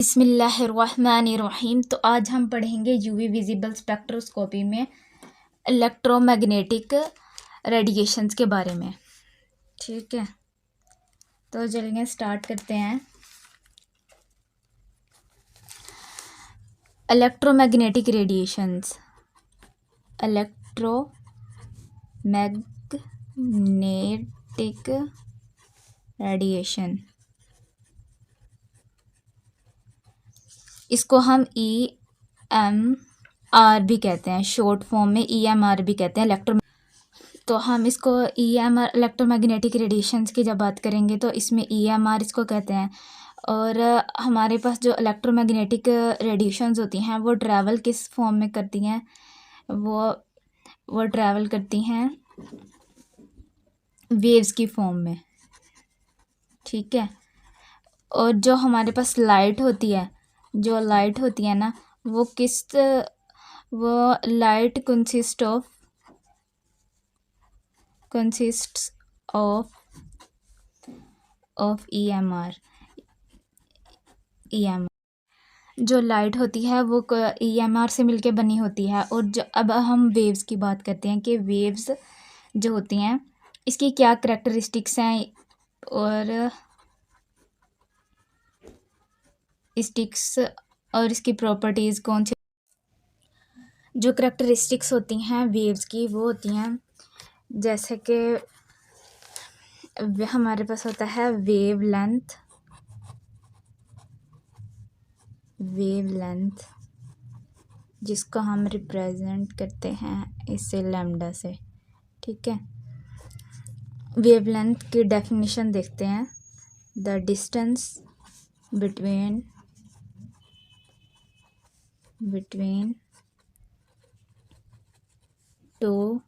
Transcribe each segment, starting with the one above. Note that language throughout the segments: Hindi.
बिस्मिल्लाहिर्रहमानिर्रहीम। तो आज हम पढ़ेंगे यूवी विजिबल स्पेक्ट्रोस्कोपी में इलेक्ट्रोमैग्नेटिक रेडिएशंस के बारे में। ठीक है, तो चलिए स्टार्ट करते हैं। इलेक्ट्रोमैग्नेटिक रेडिएशंस, इलेक्ट्रोमैग्नेटिक रेडिएशन, इसको हम EMR भी कहते हैं, शॉर्ट फॉर्म में EMR भी कहते हैं। तो हम इसको EMR इलेक्ट्रोमैग्नेटिक रेडिएशंस की जब बात करेंगे तो इसमें EMR इसको कहते हैं। और हमारे पास जो इलेक्ट्रोमैग्नेटिक रेडिएशंस होती हैं वो ट्रैवल किस फॉर्म में करती हैं, वो ट्रैवल करती हैं वेव्स की फॉर्म में। ठीक है, और जो हमारे पास लाइट होती है ना, वो लाइट consists of EMR। जो लाइट होती है वो EMR से मिलके बनी होती है। और जो अब हम वेव्स की बात करते हैं कि वेव्स जो होती हैं इसकी क्या करेक्टरिस्टिक्स हैं और इसकी प्रॉपर्टीज़ कौन सी। जो करेक्टरिस्टिक्स होती हैं वेव्स की वो होती हैं जैसे कि हमारे पास होता है वेव लेंथ, जिसको हम रिप्रेजेंट करते हैं इससे लैम्डा से। ठीक है, वेव लेंथ की डेफिनेशन देखते हैं। The distance between two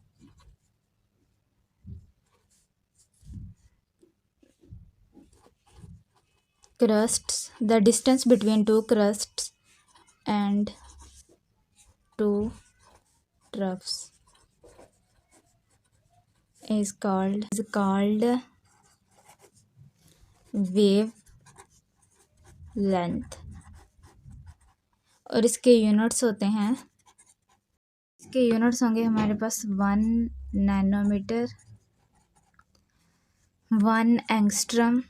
crusts, the distance between two crusts and two troughs is called wave length। और इसके यूनिट्स होंगे हमारे पास 1 नैनोमीटर, 1 एंगस्ट्रम।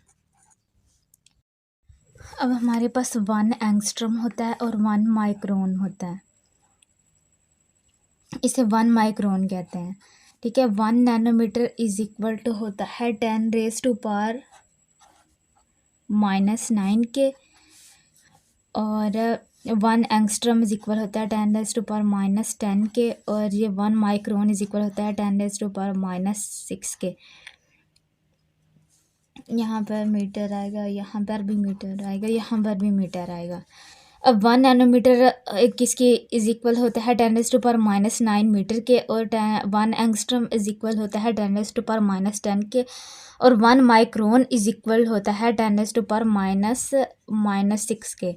अब हमारे पास 1 एंगस्ट्रम होता है और 1 माइक्रोन होता है, इसे 1 माइक्रोन कहते हैं। ठीक है, 1 नैनोमीटर इज इक्वल टू होता है 10⁻⁻⁹ के, और 1 एंगस्ट्रम इज इक्वल होता है 10⁻⁻10 के, और ये 1 माइक्रोन इज इक्वल होता है 10⁻⁻6 के। यहाँ पर मीटर आएगा, यहाँ पर भी मीटर आएगा, यहाँ पर भी मीटर आएगा। अब 1 नैनोमीटर किसके इज इक्वल होता है 10⁻⁹ मीटर के, और 1 एंगस्ट्रम इज इक्वल होता है 10⁻⁻10 के, और 1 माइक्रोन इज इक्वल होता है 10⁻⁻6 के।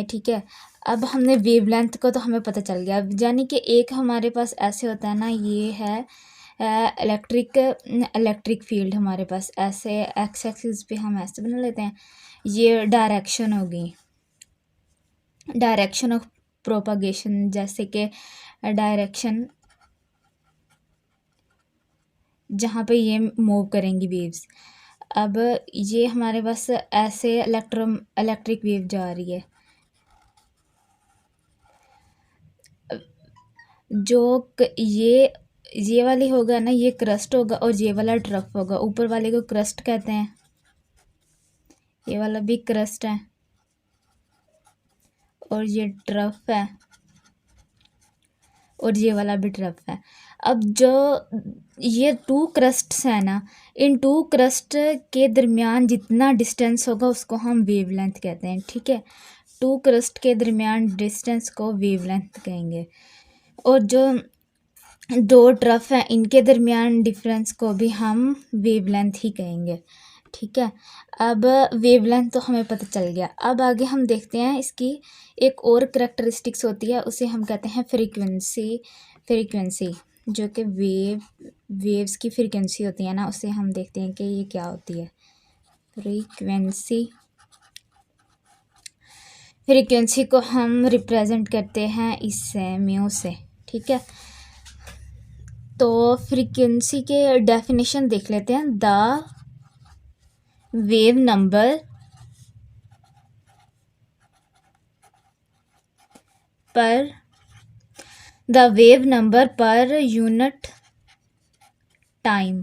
ठीक है, अब हमने वेवलेंथ को तो हमें पता चल गया, यानी कि एक हमारे पास ऐसे होता है ना, ये है इलेक्ट्रिक फील्ड। हमारे पास ऐसे एक्स एक्सिस पे हम ऐसे बना लेते हैं, ये डायरेक्शन होगी, डायरेक्शन ऑफ प्रोपागेशन, जैसे कि डायरेक्शन जहाँ पे ये मूव करेंगी वेव्स। अब ये हमारे पास ऐसे इलेक्ट्रिक वेव जा रही है, जो ये वाली होगा ना, ये क्रस्ट होगा, और ये वाला ट्रफ होगा। ऊपर वाले को क्रस्ट कहते हैं, ये वाला भी क्रस्ट है, और ये ट्रफ है, और ये वाला भी ट्रफ है। अब जो ये 2 क्रस्ट्स हैं ना, इन 2 क्रस्ट के दरमियान जितना डिस्टेंस होगा उसको हम वेवलेंथ कहते हैं। ठीक है, 2 क्रस्ट के दरमियान डिस्टेंस को वेवलेंथ कहेंगे, और जो 2 ट्रफ हैं इनके दरमियान डिफरेंस को भी हम वेवलेंथ ही कहेंगे। ठीक है, अब वेवलेंथ तो हमें पता चल गया। अब आगे हम देखते हैं इसकी एक और करेक्टरिस्टिक्स होती है, उसे हम कहते हैं फ्रीक्वेंसी, जो कि वेव्स की फ्रीक्वेंसी होती है ना, उसे हम देखते हैं कि ये क्या होती है। फ्रीक्वेंसी फ्रीक्वेंसी को हम रिप्रेजेंट करते हैं इससे, म्यू से, ठीक है। तो फ्रीक्वेंसी के डेफिनेशन देख लेते हैं। The wave number per unit time,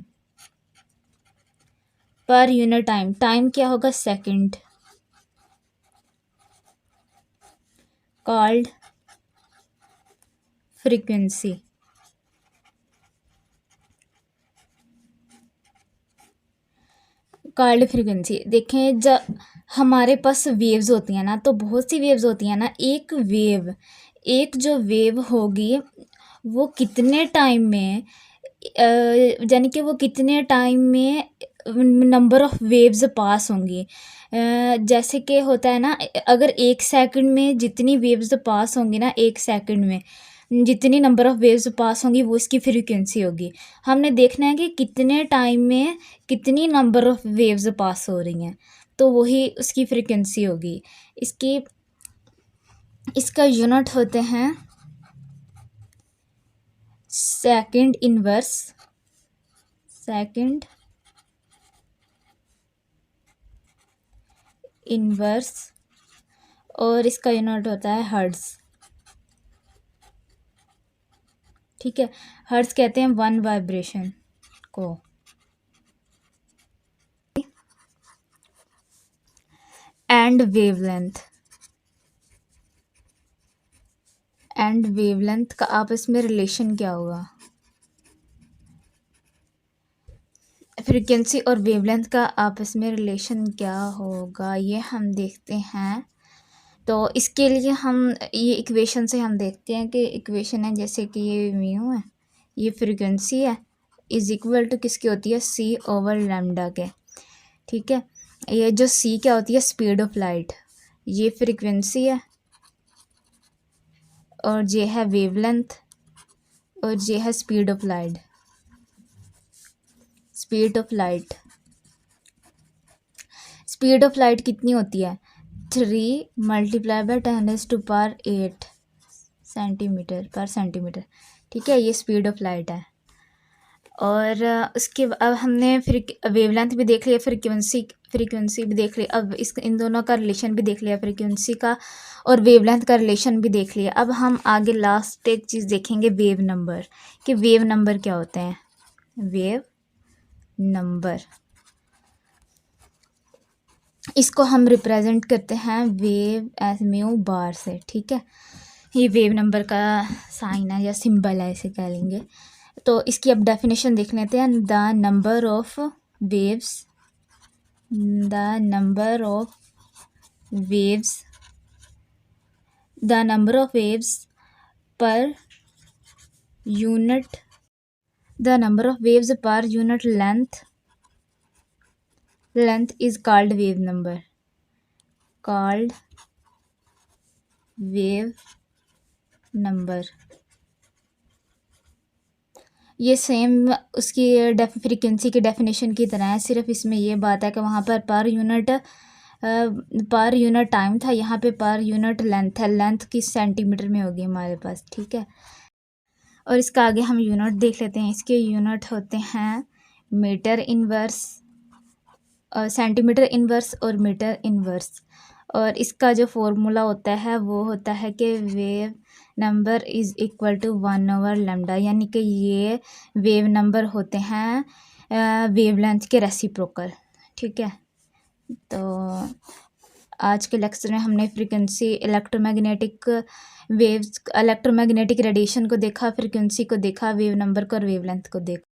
per unit time, time क्या होगा, second, called frequency. Called frequency देखें, जब हमारे पास वेव्स होती हैं ना, तो बहुत सी वेव्स होती हैं ना। एक जो वेव होगी वो कितने टाइम में, यानी कि वो कितने टाइम में नंबर ऑफ वेव्स पास होंगी। जैसे कि होता है ना, अगर 1 सेकंड में जितनी वेव्स पास होंगी ना, 1 सेकंड में जितनी नंबर ऑफ वेव्स पास होंगी वो इसकी फ्रीक्वेंसी होगी। हमने देखना है कि कितने टाइम में कितनी नंबर ऑफ वेव्स पास हो रही हैं, तो वही उसकी फ्रीक्वेंसी होगी। इसका यूनिट होते हैं सेकंड इनवर्स, और इसका यूनिट होता है हर्ट्ज, ठीक है। हर्ट्ज कहते हैं 1 वाइब्रेशन को। एंड वेवलेंथ का आपस में रिलेशन क्या होगा, फ्रीक्वेंसी और वेवलेंथ का आपस में रिलेशन क्या होगा, ये हम देखते हैं। तो इसके लिए हम ये इक्वेशन से हम देखते हैं कि इक्वेशन है जैसे कि ये म्यू है, ये फ्रीक्वेंसी है, इज इक्वल टू किसकी होती है, सी ओवर लैम्डा के, ठीक है। ये जो सी क्या होती है, स्पीड ऑफ लाइट, ये फ्रीक्वेंसी है, और ये है वेवलेंथ, और ये है speed of light. Speed of light कितनी होती है, 3 मल्टीप्लाई बाय 10⁸ सेंटीमीटर, ठीक है। ये स्पीड ऑफ लाइट है। और उसके अब हमने फिर वेवलेंथ भी देख लिया, फ्रीक्वेंसी भी देख लिया। अब इन दोनों का रिलेशन भी देख लिया, फ्रीक्वेंसी का और वेवलेंथ का रिलेशन भी देख लिया। अब हम आगे लास्ट एक चीज़ देखेंगे, वेव नंबर, कि वेव नंबर क्या होते हैं। वेव नंबर, इसको हम रिप्रेजेंट करते हैं वेव एज म्यू बार से, ठीक है। ये वेव नंबर का साइन है या सिंबल है, इसे कह लेंगे। तो इसकी अब डेफिनेशन देख लेते हैं। The number of waves per unit length is called wave number। ये सेम उसकी फ्रीक्वेंसी की डेफिनेशन की तरह है, सिर्फ इसमें ये बात है कि वहाँ पर पर यूनिट टाइम था, यहाँ पे पर यूनिट लेंथ है। लेंथ किस सेंटीमीटर में होगी हमारे पास, ठीक है। और इसका आगे हम यूनिट देख लेते हैं। इसके यूनिट होते हैं मीटर इनवर्स, सेंटीमीटर इनवर्स और मीटर इनवर्स। और इसका जो फॉर्मूला होता है वो होता है कि wave number is equal to 1 over lambda, यानी कि ये वेव नंबर होते हैं वेवलेंथ के रेसिप्रोकल, ठीक है। तो आज के लेक्चर में हमने फ्रीक्वेंसी, इलेक्ट्रोमैग्नेटिक रेडिएशन को देखा, फ्रीक्वेंसी को देखा, वेव नंबर को और वेवलेंथ को देखा।